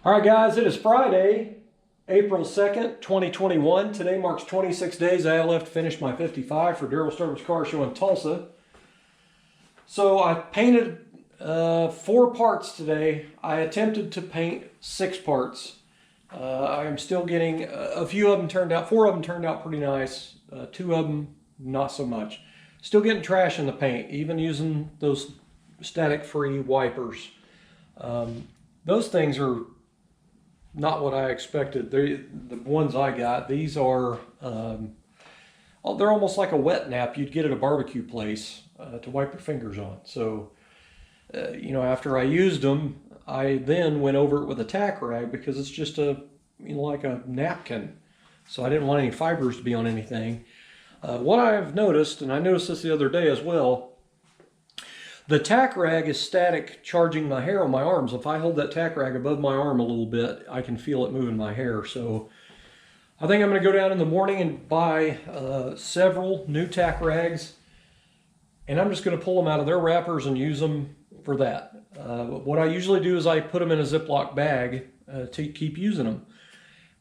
All right, guys, it is Friday, April 2nd, 2021. Today marks 26 days I have left to finish my 55 for Daryl's Service Car Show in Tulsa. So I painted 4 parts today. I attempted to paint 6 parts. I am still getting a few of them turned out. 4 of them turned out pretty nice. 2 of them not so much. Still getting trash in the paint, even using those static-free wipers. Those things are not what I expected. The ones I got, these are, they're almost like a wet nap you'd get at a barbecue place to wipe your fingers on. So, after I used them, I then went over it with a tack rag because it's just like a napkin. So I didn't want any fibers to be on anything. What I've noticed, and I noticed this the other day as well, the tack rag is static charging my hair on my arms. If I hold that tack rag above my arm a little bit, I can feel it moving my hair. So I think I'm going to go down in the morning and buy several new tack rags, and I'm just going to pull them out of their wrappers and use them for that. What I usually do is I put them in a Ziploc bag to keep using them.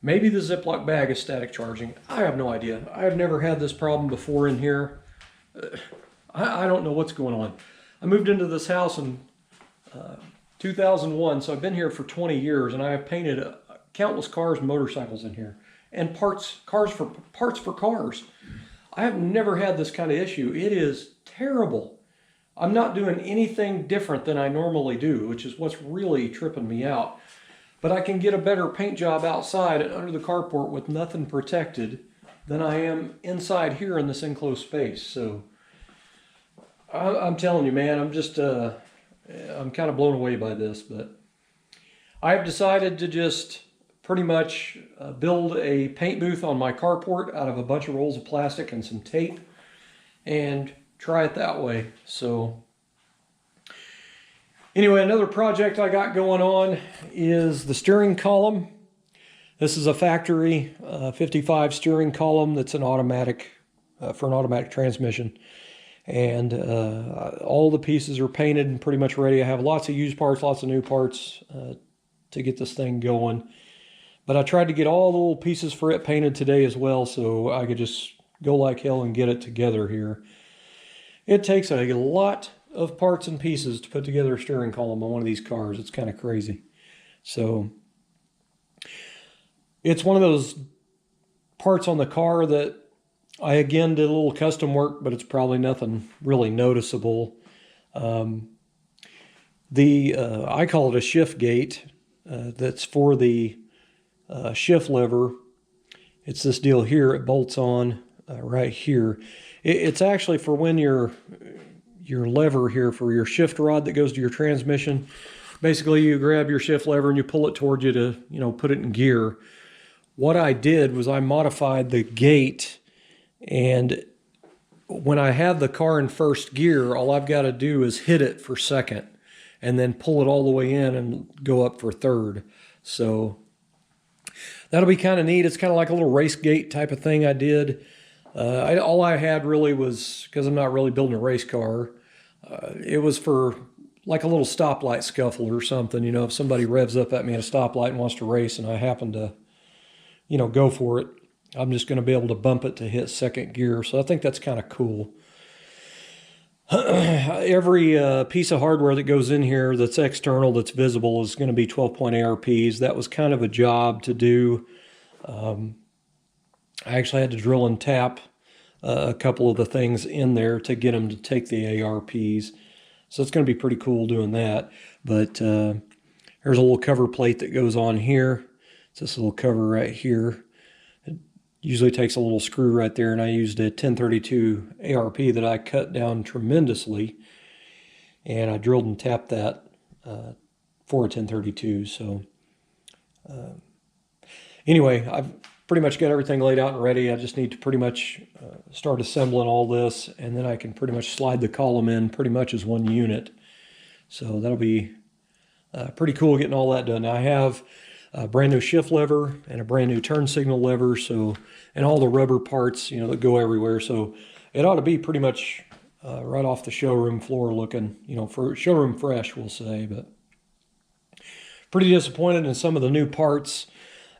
Maybe the Ziploc bag is static charging. I have no idea. I've never had this problem before in here. I don't know what's going on. I moved into this house in 2001, so I've been here for 20 years, and I have painted countless cars and motorcycles in here, and parts for cars. I have never had this kind of issue. It is terrible. I'm not doing anything different than I normally do, which is what's really tripping me out. But I can get a better paint job outside and under the carport with nothing protected than I am inside here in this enclosed space. So I'm telling you, man, I'm just, I'm kind of blown away by this, but I've decided to just pretty much build a paint booth on my carport out of a bunch of rolls of plastic and some tape and try it that way. So anyway, another project I got going on is the steering column. This is a factory 55 steering column that's an automatic, for an automatic transmission. And all the pieces are painted and pretty much ready. I have lots of used parts, lots of new parts to get this thing going. But I tried to get all the little pieces for it painted today as well, so I could just go like hell and get it together here. It takes a lot of parts and pieces to put together a steering column on one of these cars. It's kind of crazy. So it's one of those parts on the car that I again did a little custom work, but it's probably nothing really noticeable. I call it a shift gate. That's for the shift lever. It's this deal here. It bolts on right here. It's actually for when your lever here for your shift rod that goes to your transmission. Basically, you grab your shift lever and you pull it towards you to put it in gear. What I did was I modified the gate. And when I have the car in first gear, all I've got to do is hit it for second and then pull it all the way in and go up for third. So that'll be kind of neat. It's kind of like a little race gate type of thing I did. All I had really was, because I'm not really building a race car, it was for like a little stoplight scuffle or something. If somebody revs up at me at a stoplight and wants to race and I happen to, go for it, I'm just going to be able to bump it to hit second gear. So I think that's kind of cool. Every piece of hardware that goes in here that's external, that's visible, is going to be 12-point ARPs. That was kind of a job to do. I actually had to drill and tap a couple of the things in there to get them to take the ARPs. So it's going to be pretty cool doing that. But there's a little cover plate that goes on here. It's this little cover right here. Usually takes a little screw right there, and I used a 1032 ARP that I cut down tremendously, and I drilled and tapped that for a 1032. So anyway, I've pretty much got everything laid out and ready. I just need to pretty much start assembling all this, and then I can pretty much slide the column in pretty much as one unit. So that'll be pretty cool getting all that done. Now I have a brand new shift lever and a brand new turn signal lever, and all the rubber parts, that go everywhere. So it ought to be pretty much right off the showroom floor looking, for showroom fresh, we'll say. But Pretty disappointed in some of the new parts.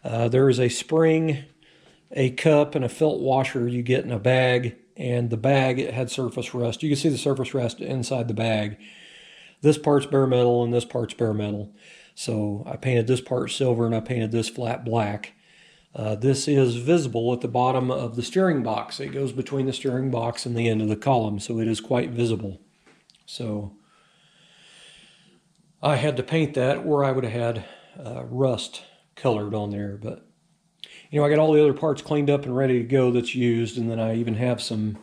There is a spring, a cup, and a felt washer you get in a bag, and the bag, it had surface rust. You can see the surface rust inside the bag. This part's bare metal and this part's bare metal. So I painted this part silver and I painted this flat black. This is visible at the bottom of the steering box. It goes between the steering box and the end of the column, so it is quite visible. So I had to paint that, or I would have had rust colored on there. But you know, I got all the other parts cleaned up and ready to go that's used, and then I even have some,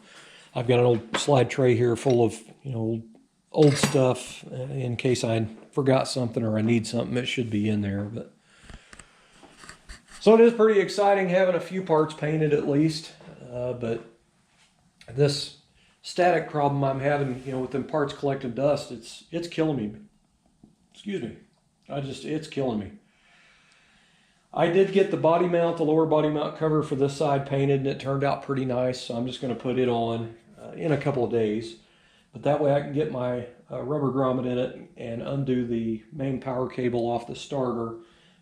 I've got an old slide tray here full of, you know, old stuff in case I forgot something or I need something. It should be in there. But so it is pretty exciting having a few parts painted at least. But this static problem I'm having, you know, with them parts collecting dust, it's killing me. Excuse me. It's killing me. I did get the body mount, the lower body mount cover for this side painted, and it turned out pretty nice. So I'm just going to put it on in a couple of days. But that way I can get my rubber grommet in it and undo the main power cable off the starter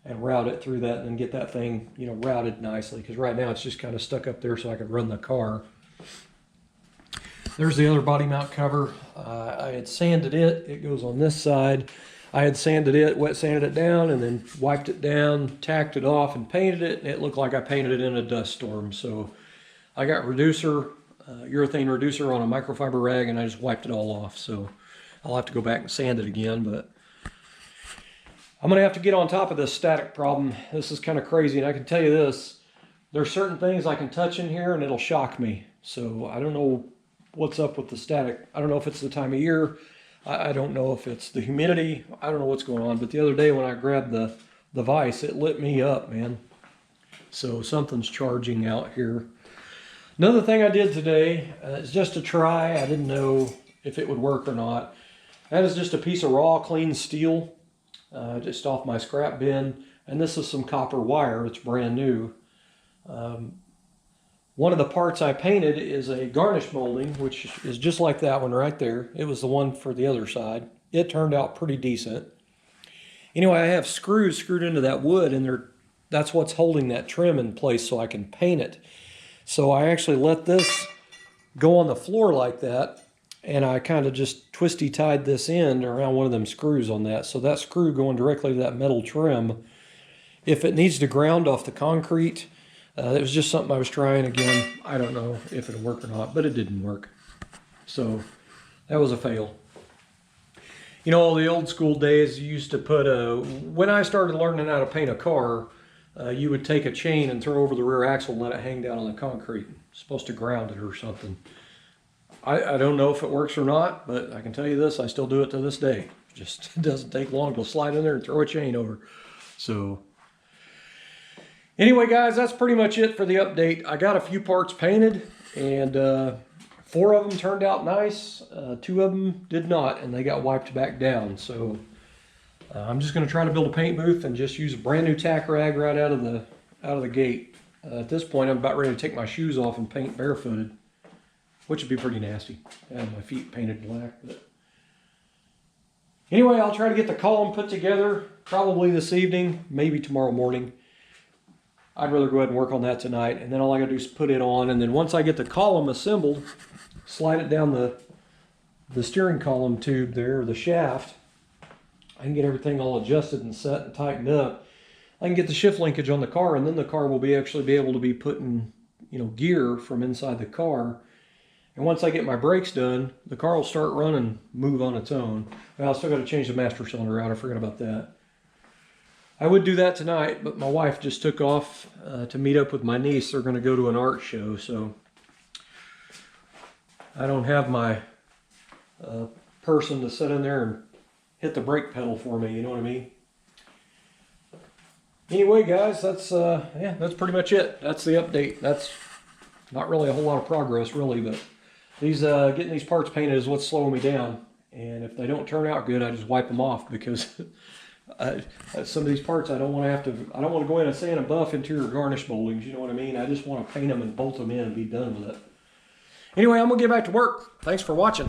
and route it through that and then get that thing, you know, routed nicely. Because right now it's just kind of stuck up there so I could run the car. There's the other body mount cover. I had sanded it. It goes on this side. I had sanded it, wet sanded it down, and then wiped it down, tacked it off, and painted it. And it looked like I painted it in a dust storm. So I got urethane reducer on a microfiber rag, and I just wiped it all off. So I'll have to go back and sand it again, but I'm going to have to get on top of this static problem. This is kind of crazy, and I can tell you this. There's certain things I can touch in here, and it'll shock me. So I don't know what's up with the static. I don't know if it's the time of year. I don't know if it's the humidity. I don't know what's going on. But the other day when I grabbed the vise, it lit me up, man. So something's charging out here. Another thing I did today is just to try. I didn't know if it would work or not. That is just a piece of raw, clean steel, just off my scrap bin. And this is some copper wire. It's brand new. One of the parts I painted is a garnish molding, which is just like that one right there. It was the one for the other side. It turned out pretty decent. Anyway, I have screws screwed into that wood, and that's what's holding that trim in place so I can paint it. So I actually let this go on the floor like that, and I kind of just twisty tied this end around one of them screws on that. So that screw going directly to that metal trim, if it needs to ground off the concrete, it was just something I was trying again. I don't know if it'll work or not, but it didn't work. So that was a fail. You know, the old school days, you used to put when I started learning how to paint a car, you would take a chain and throw over the rear axle and let it hang down on the concrete. It's supposed to ground it or something. I don't know if it works or not, but I can tell you this, I still do it to this day. It doesn't take long to slide in there and throw a chain over. So anyway, guys, that's pretty much it for the update. I got a few parts painted, and 4 of them turned out nice. 2 of them did not, and they got wiped back down. So I'm just going to try to build a paint booth and just use a brand new tack rag right out of the gate. At this point, I'm about ready to take my shoes off and paint barefooted, which would be pretty nasty. I have my feet painted black. But anyway, I'll try to get the column put together probably this evening, maybe tomorrow morning. I'd rather go ahead and work on that tonight, and then all I gotta do is put it on, and then once I get the column assembled, slide it down the steering column tube there, or the shaft. I can get everything all adjusted and set and tightened up. I can get the shift linkage on the car, and then the car will actually be able to be put in, you know, gear from inside the car. And once I get my brakes done, the car will start running, move on its own. Well, I still got to change the master cylinder out. I forgot about that. I would do that tonight, but my wife just took off to meet up with my niece. They're going to go to an art show, so I don't have my person to sit in there and hit the brake pedal for me, you know what I mean? Anyway, guys, that's pretty much it. That's the update. That's not really a whole lot of progress, really, but getting these parts painted is what's slowing me down. And if they don't turn out good, I just wipe them off, because some of these parts I don't want to go in and sand and buff interior garnish moldings, you know what I mean? I just want to paint them and bolt them in and be done with it. Anyway, I'm going to get back to work. Thanks for watching.